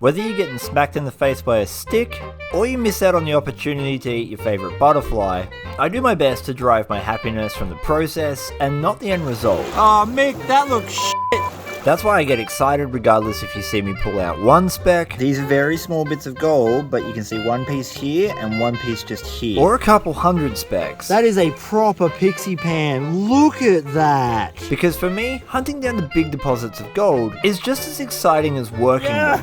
Whether you're getting smacked in the face by a stick, or you miss out on the opportunity to eat your favourite butterfly, I do my best to derive my happiness from the process and not the end result. Aw, Mick, that looks shit. That's why I get excited regardless if you see me pull out one speck. These are very small bits of gold, but you can see one piece here and one piece just here. Or a couple hundred specks. That is a proper pixie pan. Look at that. Because for me, hunting down the big deposits of gold is just as exciting as working them.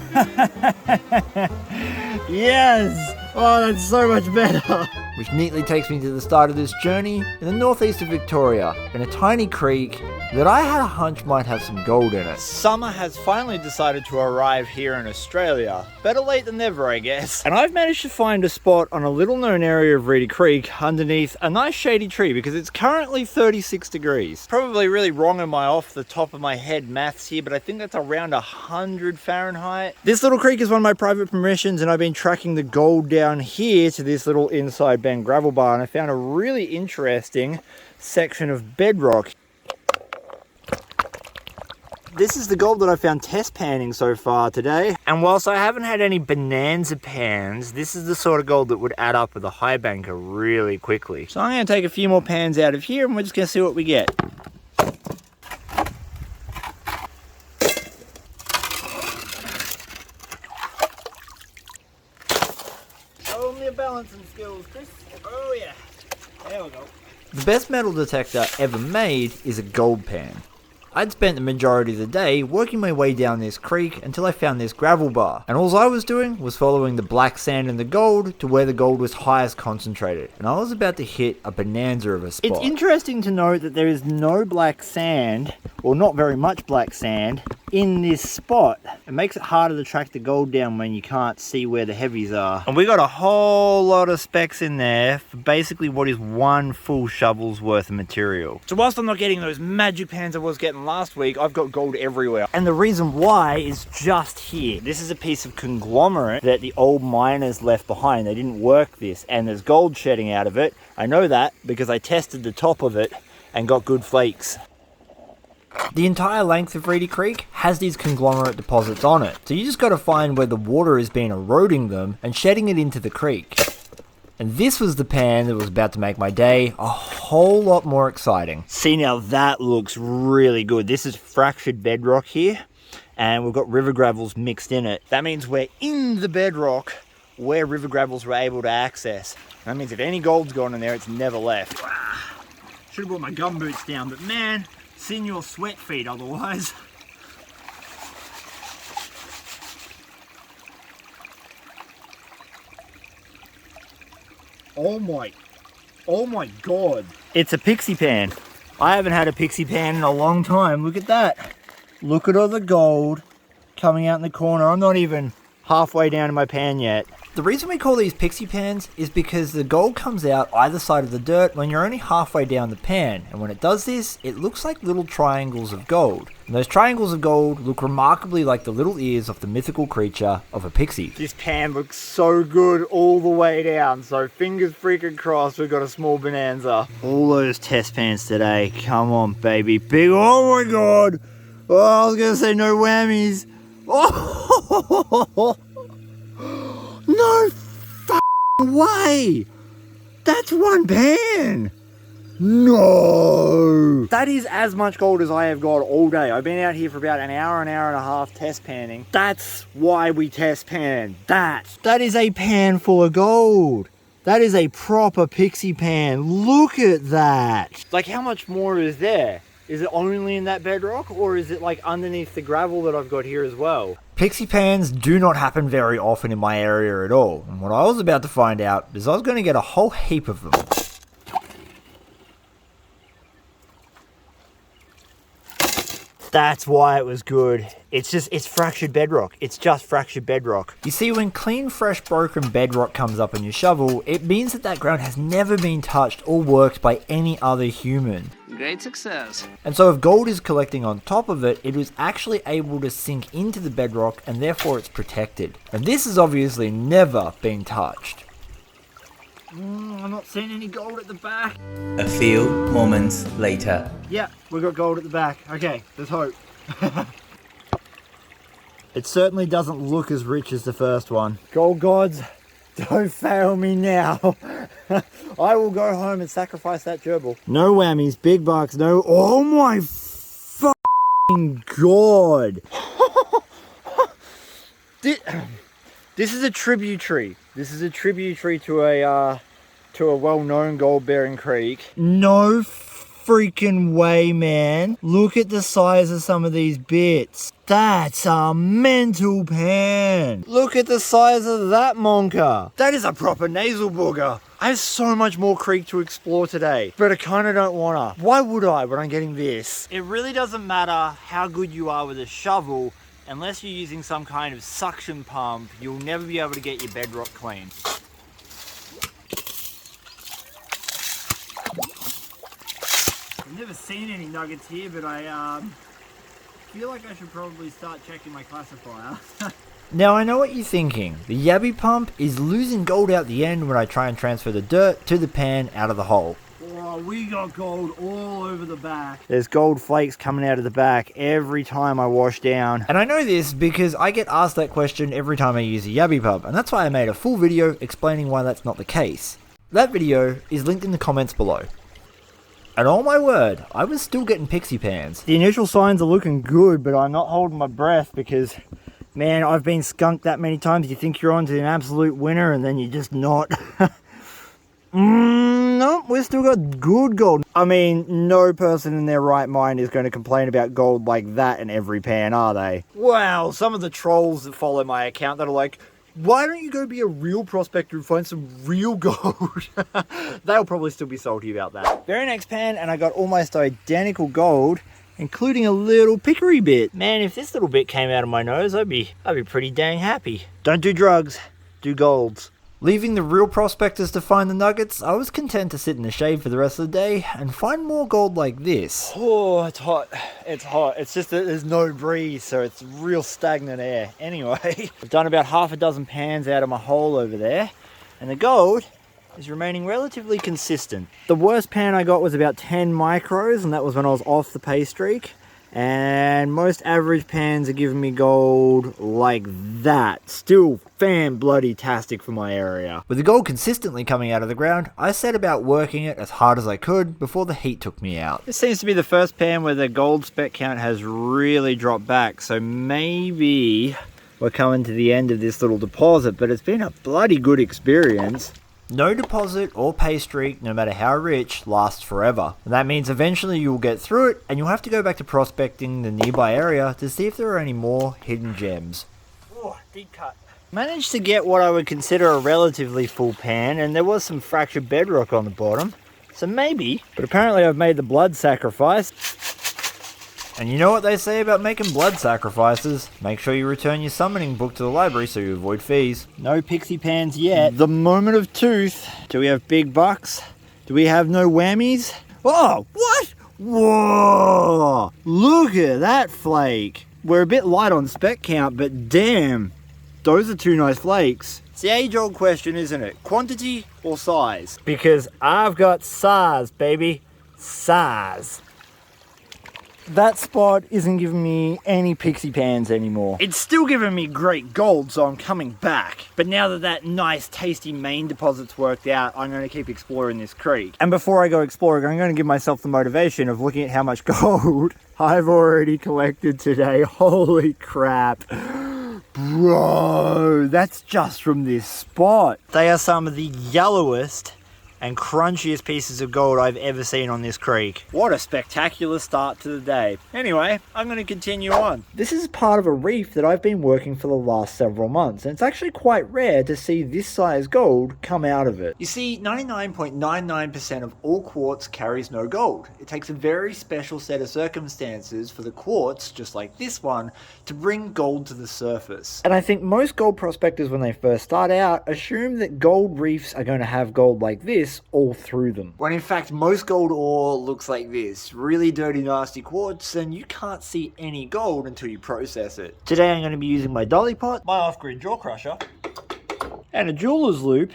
Yes. Oh, that's so much better. Which neatly takes me to the start of this journey in the northeast of Victoria, in a tiny creek that I had a hunch might have some gold in it. Summer has finally decided to arrive here in Australia. Better late than never, I guess. And I've managed to find a spot on a little known area of Reedy Creek underneath a nice shady tree because it's currently 36 degrees. Probably really wrong in my off the top of my head maths here, but I think that's around 100 Fahrenheit. This little creek is one of my private permissions, and I've been tracking the gold down here to this little inside bend gravel bar, and I found a really interesting section of bedrock. This is the gold that I found test panning so far today. And whilst I haven't had any bonanza pans, this is the sort of gold that would add up with a high banker really quickly. So I'm going to take a few more pans out of here and we're just going to see what we get. Show them your balancing skills, Chris. Oh yeah. There we go. The best metal detector ever made is a gold pan. I'd spent the majority of the day working my way down this creek until I found this gravel bar, and all I was doing was following the black sand and the gold to where the gold was highest concentrated, and I was about to hit a bonanza of a spot. It's interesting to note that there is no black sand, or not very much black sand, in this spot. It makes it harder to track the gold down when you can't see where the heavies are. And we got a whole lot of specks in there for basically what is one full shovel's worth of material. So whilst I'm not getting those magic pans I was getting last week, I've got gold everywhere. And the reason why is just here. This is a piece of conglomerate that the old miners left behind. They didn't work this, and there's gold shedding out of it. I know that because I tested the top of it and got good flakes. The entire length of Reedy Creek has these conglomerate deposits on it, so you just got to find where the water has been eroding them and shedding it into the creek. And this was the pan that was about to make my day a whole lot more exciting. See, now that looks really good. This is fractured bedrock here, and we've got river gravels mixed in it. That means we're in the bedrock where river gravels were able to access. That means if any gold's gone in there, it's never left. Should have brought my gumboots down, but man, seen your sweat feet otherwise. Oh my god. It's a pixie pan. I haven't had a pixie pan in a long time. Look at that. Look at all the gold coming out in the corner. I'm not even halfway down in my pan yet. The reason we call these pixie pans is because the gold comes out either side of the dirt when you're only halfway down the pan, and when it does this, it looks like little triangles of gold. And those triangles of gold look remarkably like the little ears of the mythical creature of a pixie. This pan looks so good all the way down, so fingers freaking crossed we've got a small bonanza. All those test pans today, come on baby, big, oh my god! Oh, I was gonna say no whammies. Oh! No f***ing way! That's one pan! No! That is as much gold as I have got all day. I've been out here for about an hour and a half test panning. That's why we test pan. That is a pan full of gold. That is a proper pixie pan. Look at that. Like, how much more is there? Is it only in that bedrock, or is it like underneath the gravel that I've got here as well? Pixie pans do not happen very often in my area at all, and what I was about to find out is I was going to get a whole heap of them. That's why it was good. It's fractured bedrock. It's just fractured bedrock. You see, when clean, fresh, broken bedrock comes up on your shovel, it means that ground has never been touched or worked by any other human. Great success. And so if gold is collecting on top of it, it was actually able to sink into the bedrock, and therefore it's protected. And this has obviously never been touched. I'm not seeing any gold at the back. A few moments later. Yeah, we've got gold at the back. Okay, there's hope. It certainly doesn't look as rich as the first one. Gold gods, don't fail me now. I will go home and sacrifice that gerbil. No whammies, big bucks, no. Oh my fucking god. This is a tributary. This is a tributary to a well-known gold-bearing creek. No freaking way, man. Look at the size of some of these bits. That's a mental pan. Look at the size of that monka. That is a proper nasal booger. I have so much more creek to explore today, but I kind of don't wanna. Why would I when I'm getting this? It really doesn't matter how good you are with a shovel. Unless you're using some kind of suction pump, you'll never be able to get your bedrock clean. I've never seen any nuggets here, but I feel like I should probably start checking my classifier. Now I know what you're thinking. The yabby pump is losing gold out the end when I try and transfer the dirt to the pan out of the hole. Oh, we got gold all over the back. There's gold flakes coming out of the back every time I wash down. And I know this because I get asked that question every time I use a yabby pump, and that's why I made a full video explaining why that's not the case. That video is linked in the comments below. And oh my word, I was still getting pixie pans. The initial signs are looking good, but I'm not holding my breath because, man, I've been skunked that many times. You think you're on to an absolute winner and then you're just not. No, we've still got good gold. I mean, no person in their right mind is going to complain about gold like that in every pan, are they? Wow, some of the trolls that follow my account that are like, why don't you go be a real prospector and find some real gold? They'll probably still be salty about that. Very next pan, and I got almost identical gold, including a little pickery bit. Man, if this little bit came out of my nose, I'd be pretty dang happy. Don't do drugs, do golds. Leaving the real prospectors to find the nuggets, I was content to sit in the shade for the rest of the day and find more gold like this. Oh, it's hot. It's hot. It's just that there's no breeze, so it's real stagnant air. Anyway, I've done about half a dozen pans out of my hole over there, and the gold is remaining relatively consistent. The worst pan I got was about 10 micros, and that was when I was off the pay streak. And most average pans are giving me gold like that. Still fan-bloody-tastic for my area. With the gold consistently coming out of the ground, I set about working it as hard as I could before the heat took me out. This seems to be the first pan where the gold spec count has really dropped back, so maybe we're coming to the end of this little deposit, but it's been a bloody good experience. No deposit or pay streak, no matter how rich, lasts forever. And that means eventually you will get through it and you'll have to go back to prospecting the nearby area to see if there are any more hidden gems. Oh, deep cut. Managed to get what I would consider a relatively full pan, and there was some fractured bedrock on the bottom. So maybe, but apparently I've made the blood sacrifice. And you know what they say about making blood sacrifices? Make sure you return your summoning book to the library so you avoid fees. No pixie pans yet. The moment of truth. Do we have big bucks? Do we have no whammies? Oh, what? Whoa! Look at that flake. We're a bit light on spec count, but damn, those are two nice flakes. It's the age-old question, isn't it? Quantity or size? Because I've got size, baby. Size. That spot isn't giving me any pixie pans anymore. It's still giving me great gold, so I'm coming back. But now that that nice, tasty main deposit's worked out, I'm going to keep exploring this creek. And before I go exploring, I'm going to give myself the motivation of looking at how much gold I've already collected today. Holy crap. Bro, that's just from this spot. They are some of the yellowest and crunchiest pieces of gold I've ever seen on this creek. What a spectacular start to the day. Anyway, I'm going to continue on. This is part of a reef that I've been working for the last several months, and it's actually quite rare to see this size gold come out of it. You see, 99.99% of all quartz carries no gold. It takes a very special set of circumstances for the quartz, just like this one, to bring gold to the surface. And I think most gold prospectors, when they first start out, assume that gold reefs are going to have gold like this all through them. When in fact most gold ore looks like this. Really dirty, nasty quartz, and you can't see any gold until you process it. Today I'm going to be using my dolly pot, my off-grid jaw crusher, and a jeweler's loop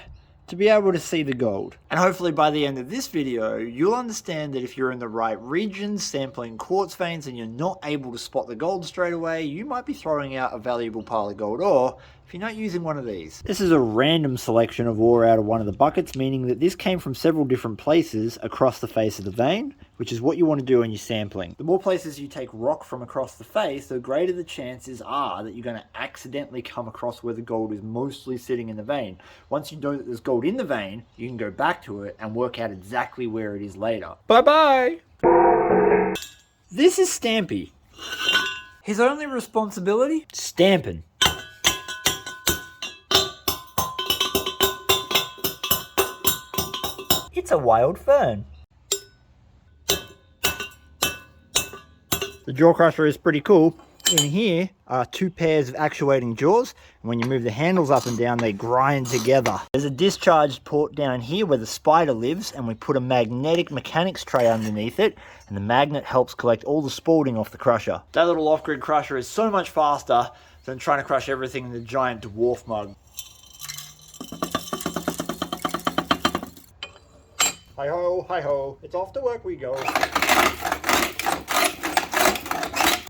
to be able to see the gold. And hopefully by the end of this video, you'll understand that if you're in the right region sampling quartz veins and you're not able to spot the gold straight away, you might be throwing out a valuable pile of gold ore if you're not using one of these. This is a random selection of ore out of one of the buckets, meaning that this came from several different places across the face of the vein, which is what you want to do when you're sampling. The more places you take rock from across the face, the greater the chances are that you're going to accidentally come across where the gold is mostly sitting in the vein. Once you know that there's gold in the vein, you can go back to it and work out exactly where it is later. Bye-bye! This is Stampy. His only responsibility? Stamping. It's a wild fern. The jaw crusher is pretty cool. In here are two pairs of actuating jaws, and when you move the handles up and down, they grind together. There's a discharge port down here where the spider lives, and we put a magnetic mechanics tray underneath it, and the magnet helps collect all the spalting off the crusher. That little off-grid crusher is so much faster than trying to crush everything in the giant dwarf mug. Hi-ho, hi-ho, it's off to work we go.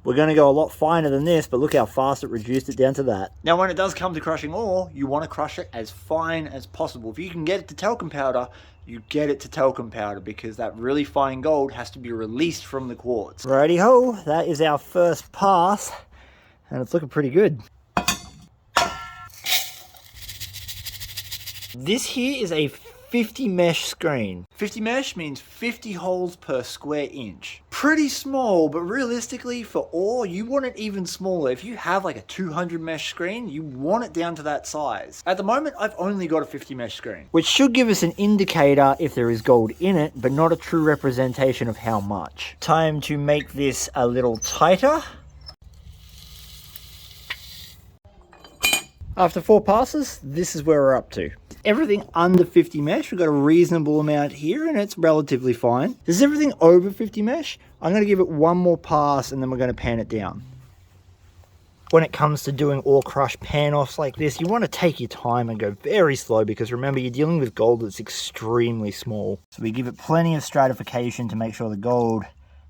We're going to go a lot finer than this, but look how fast it reduced it down to that. Now when it does come to crushing ore, you want to crush it as fine as possible. If you can get it to talcum powder, you get it to talcum powder, because that really fine gold has to be released from the quartz. Righty-ho, that is our first pass, and it's looking pretty good. This here is a 50 mesh screen. 50 mesh means 50 holes per square inch. Pretty small, but realistically for ore, you want it even smaller. If you have like a 200 mesh screen, you want it down to that size. At the moment, I've only got a 50 mesh screen. Which should give us an indicator if there is gold in it, but not a true representation of how much. Time to make this a little tighter. After 4 passes, this is where we're up to. Everything under 50 mesh, we've got a reasonable amount here and it's relatively fine. This is everything over 50 mesh. I'm going to give it one more pass and then we're going to pan it down. When it comes to doing ore crush pan-offs like this, you want to take your time and go very slow, because remember, you're dealing with gold that's extremely small. So we give it plenty of stratification to make sure the gold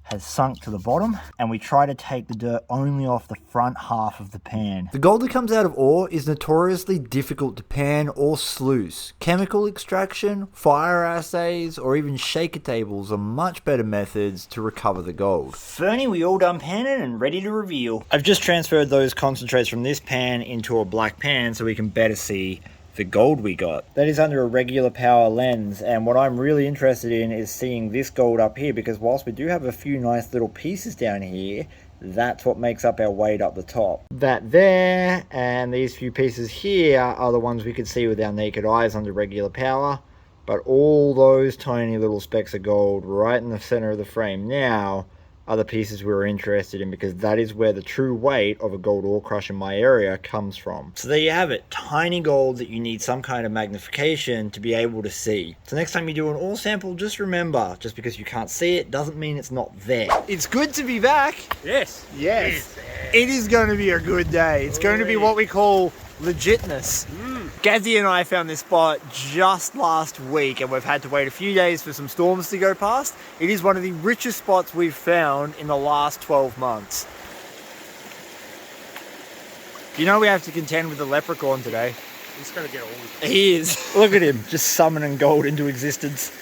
has sunk to the bottom, and we try to take the dirt only off the front half of the pan. The gold that comes out of ore is notoriously difficult to pan or sluice. Chemical extraction, fire assays, or even shaker tables are much better methods to recover the gold. Fernie, we all done panning and ready to reveal. I've just transferred those concentrates from this pan into a black pan so we can better see the gold we got. That is under a regular power lens, and what I'm really interested in is seeing this gold up here, because whilst we do have a few nice little pieces down here, that's what makes up our weight up the top. That there and these few pieces here are the ones we could see with our naked eyes under regular power, but all those tiny little specks of gold right in the center of the frame now are the pieces we were interested in, because that is where the true weight of a gold ore crush in my area comes from. So there you have it, tiny gold that you need some kind of magnification to be able to see. So next time you do an ore sample, just remember, just because you can't see it doesn't mean it's not there. It's good to be back. Yes. Yes. It is going to be a good day. It's going to be what we call legitness. Gazzy and I found this spot just last week, and we've had to wait a few days for some storms to go past. It is one of the richest spots we've found in the last 12 months. You know we have to contend with the leprechaun today. He's going to get all of it. He is. Look at him, just summoning gold into existence.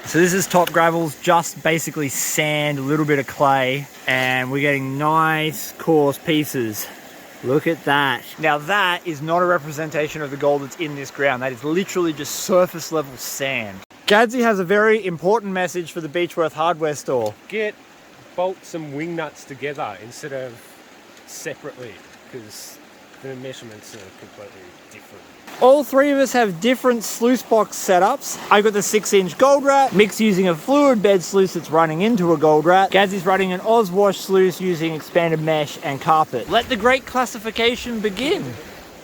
So this is top gravels, just basically sand, a little bit of clay, and we're getting nice coarse pieces. Look at that. Now that is not a representation of the gold that's in this ground. That is literally just surface level sand. Gadsy has a very important message for the Beechworth hardware store. Get bolts and wing nuts together instead of separately, because the measurements are completely different. All three of us have different sluice box setups. I got the 6-inch gold rat, Mick's using a fluid bed sluice that's running into a gold rat. Gadsy's running an Oswash sluice using expanded mesh and carpet. Let the great classification begin.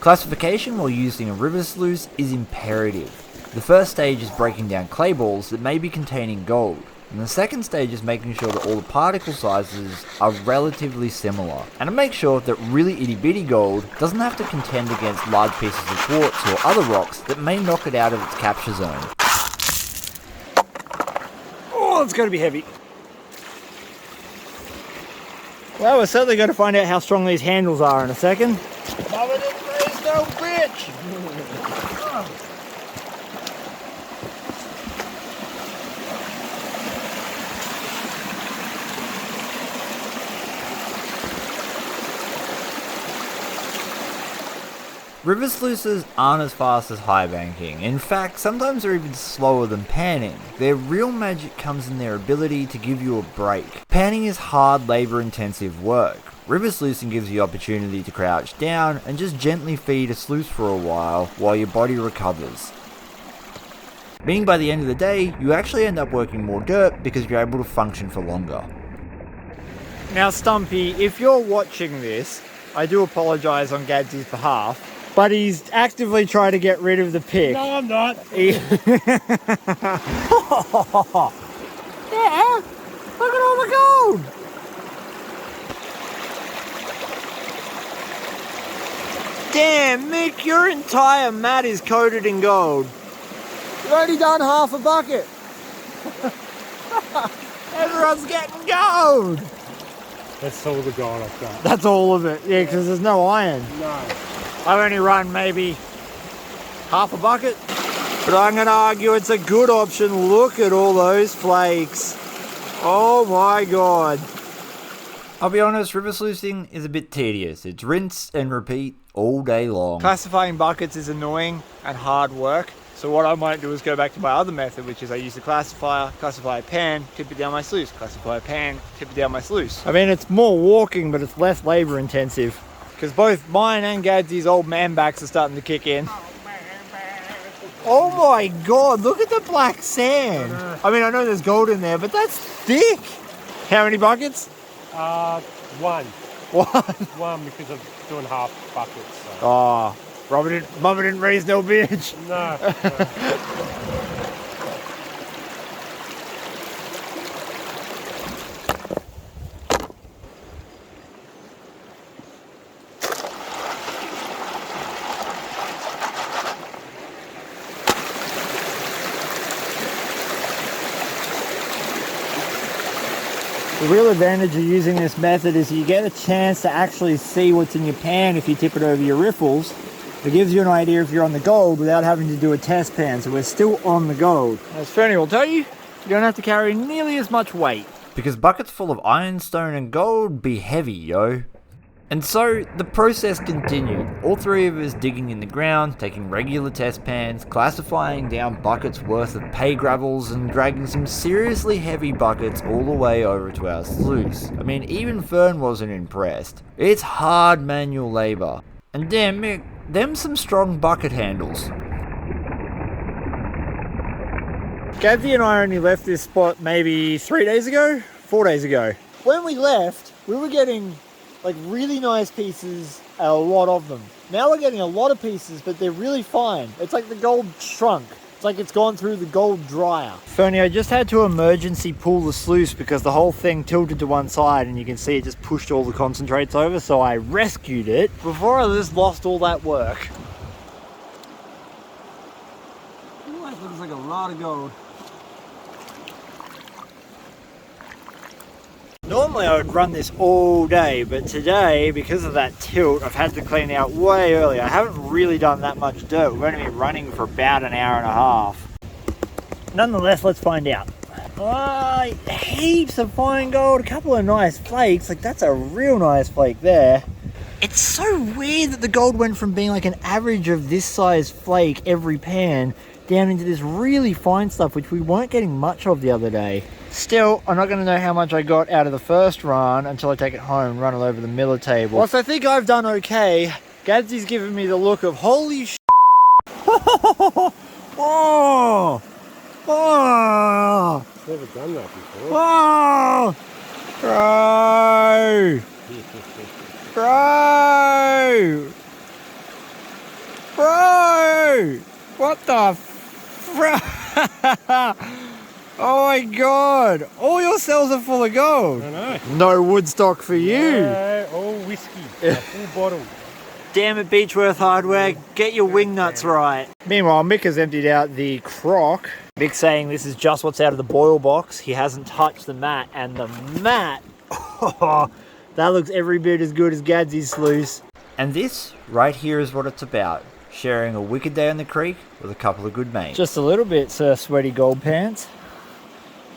Classification while using a river sluice is imperative. The first stage is breaking down clay balls that may be containing gold. And the second stage is making sure that all the particle sizes are relatively similar, and to make sure that really itty bitty gold doesn't have to contend against large pieces of quartz or other rocks that may knock it out of its capture zone. Oh, it's going to be heavy. Well, we're certainly going to find out how strong these handles are in a second. Mother didn't raise no bitch! River sluices aren't as fast as high banking. In fact, sometimes they're even slower than panning. Their real magic comes in their ability to give you a break. Panning is hard, labor-intensive work. River sluicing gives you the opportunity to crouch down and just gently feed a sluice for a while your body recovers. Meaning by the end of the day, you actually end up working more dirt because you're able to function for longer. Now, Stumpy, if you're watching this, I do apologise on Gadsy's behalf, but he's actively trying to get rid of the pick. No, I'm not. Yeah, look at all the gold. Damn, Mick, your entire mat is coated in gold. You've only done half a bucket. Everyone's getting gold. That's all the gold I've got. That's all of it, yeah, because there's no iron. No. I've only run maybe half a bucket, but I'm going to argue it's a good option. Look at all those flakes. Oh my god. I'll be honest, river sluicing is a bit tedious. It's rinse and repeat all day long. Classifying buckets is annoying and hard work. So what I might do is go back to my other method, which is I use the classifier, classify a pan, tip it down my sluice, classify a pan, tip it down my sluice. I mean, it's more walking, but it's less labor intensive. Because both mine and Gadsy's old man backs are starting to kick in. Oh my god, look at the black sand. I mean, I know there's gold in there, but that's thick. How many buckets? One. One. One because I'm doing half buckets. So. Oh, Mama didn't raise no bitch. No. The real advantage of using this method is you get a chance to actually see what's in your pan if you tip it over your riffles. It gives you an idea if you're on the gold without having to do a test pan, so we're still on the gold. As Fernie will tell you, you don't have to carry nearly as much weight. Because buckets full of ironstone and gold be heavy, yo. And so, the process continued. All three of us digging in the ground, taking regular test pans, classifying down buckets worth of pay gravels, and dragging some seriously heavy buckets all the way over to our sluice. I mean, even Fern wasn't impressed. It's hard manual labour. And damn Mick, them some strong bucket handles. Gadsy and I only left this spot maybe 4 days ago. When we left, we were getting like really nice pieces, a lot of them. Now we're getting a lot of pieces, but they're really fine. It's like the gold shrunk. It's like it's gone through the gold dryer. Fernie, I just had to emergency pull the sluice because the whole thing tilted to one side and you can see it just pushed all the concentrates over, so I rescued it before I just lost all that work. Ooh, that looks like a lot of gold. Normally I would run this all day, but today, because of that tilt, I've had to clean out way early. I haven't really done that much dirt. We've only been running for about an hour and a half. Nonetheless, let's find out. Heaps of fine gold, a couple of nice flakes. Like, that's a real nice flake there. It's so weird that the gold went from being like an average of this size flake every pan down into this really fine stuff, which we weren't getting much of the other day. Still, I'm not going to know how much I got out of the first run until I take it home and run it over the miller table. Whilst I think I've done okay, Gadsy's giving me the look of holy sh**. Whoa! Whoa! Never done that before. Whoa! Bro! Bro! Bro! What the Oh my god! All your cells are full of gold. I know. No Woodstock for you. Yeah, all whiskey. A full bottle. Damn it, Beechworth Hardware, get your wing nuts right. Meanwhile, Mick has emptied out the crock. Mick's saying this is just what's out of the boil box. He hasn't touched the mat, and the mat, that looks every bit as good as Gadsy's sluice. And this right here is what it's about. Sharing a wicked day on the creek with a couple of good mates. Just a little bit, Sir Sweaty Gold Pants.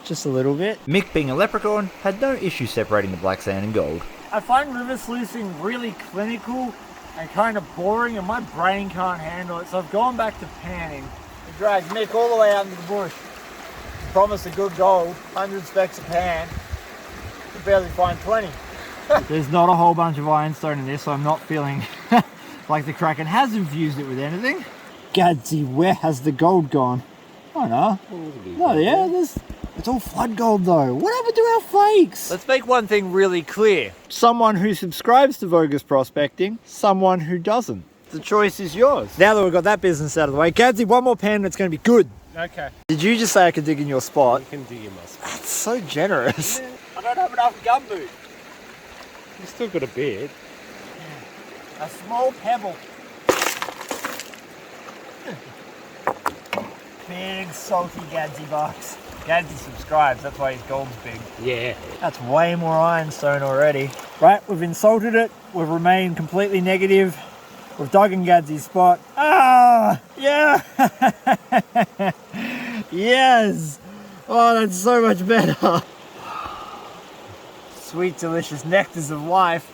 Just a little bit. Mick, being a leprechaun, had no issue separating the black sand and gold. I find river sluicing really clinical and kind of boring, and my brain can't handle it, so I've gone back to panning. I dragged Mick all the way out into the bush. Promised a good gold, 100 specks a pan. Could barely find 20. There's not a whole bunch of ironstone in this, so I'm not feeling like the Kraken has infused it with anything. Gadsy, where has the gold gone? Oh no. Oh yeah, it's all flood gold though. What happened to our flakes? Let's make one thing really clear. Someone who subscribes to Vo-Gus Prospecting, someone who doesn't. The choice is yours. Now that we've got that business out of the way, Gadsy, one more pan and it's going to be good. Okay. Did you just say I could dig in your spot? You can dig in my spot. That's so generous. Yeah. I don't have enough gumboot. You still got a bed. A small pebble. Big salty Gadsy box. Gadsy subscribes, that's why his gold's big. Yeah. That's way more ironstone already. Right, we've insulted it. We've remained completely negative. We've dug in Gadsy's spot. Ah, yeah. Yes. Oh, that's so much better. Sweet, delicious nectars of life.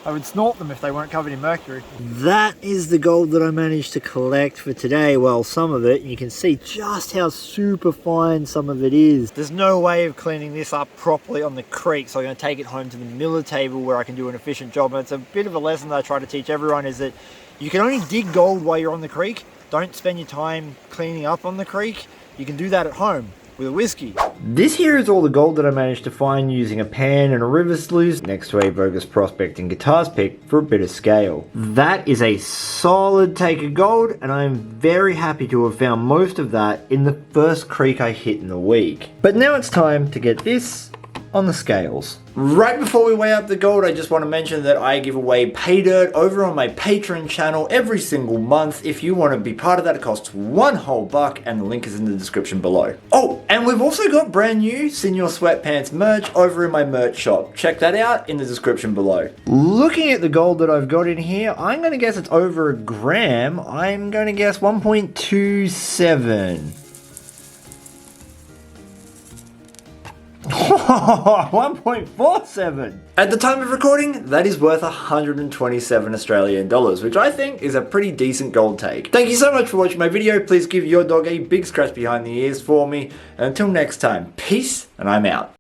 I would snort them if they weren't covered in mercury. That is the gold that I managed to collect for today. Well, some of it. You can see just how super fine some of it is. There's no way of cleaning this up properly on the creek, so I'm going to take it home to the miller table where I can do an efficient job. And it's a bit of a lesson that I try to teach everyone, is that you can only dig gold while you're on the creek. Don't spend your time cleaning up on the creek. You can do that at home with a whiskey. This here is all the gold that I managed to find using a pan and a river sluice next to a Vo-Gus Prospecting guitars pick for a bit of scale. That is a solid take of gold, and I'm very happy to have found most of that in the first creek I hit in the week. But now it's time to get this on the scales. Right before we weigh up the gold, I just want to mention that I give away pay dirt over on my Patreon channel every single month. If you want to be part of that, it costs $1 whole, and the link is in the description below. Oh, and we've also got brand new Senior Sweatpants merch over in my merch shop. Check that out in the description below. Looking at the gold that I've got in here, I'm going to guess it's over a gram. I'm going to guess 1.27. 1.47. At the time of recording, that is worth 127 Australian dollars, which I think is a pretty decent gold take. Thank you so much for watching my video. Please give your dog a big scratch behind the ears for me. And until next time, peace, and I'm out.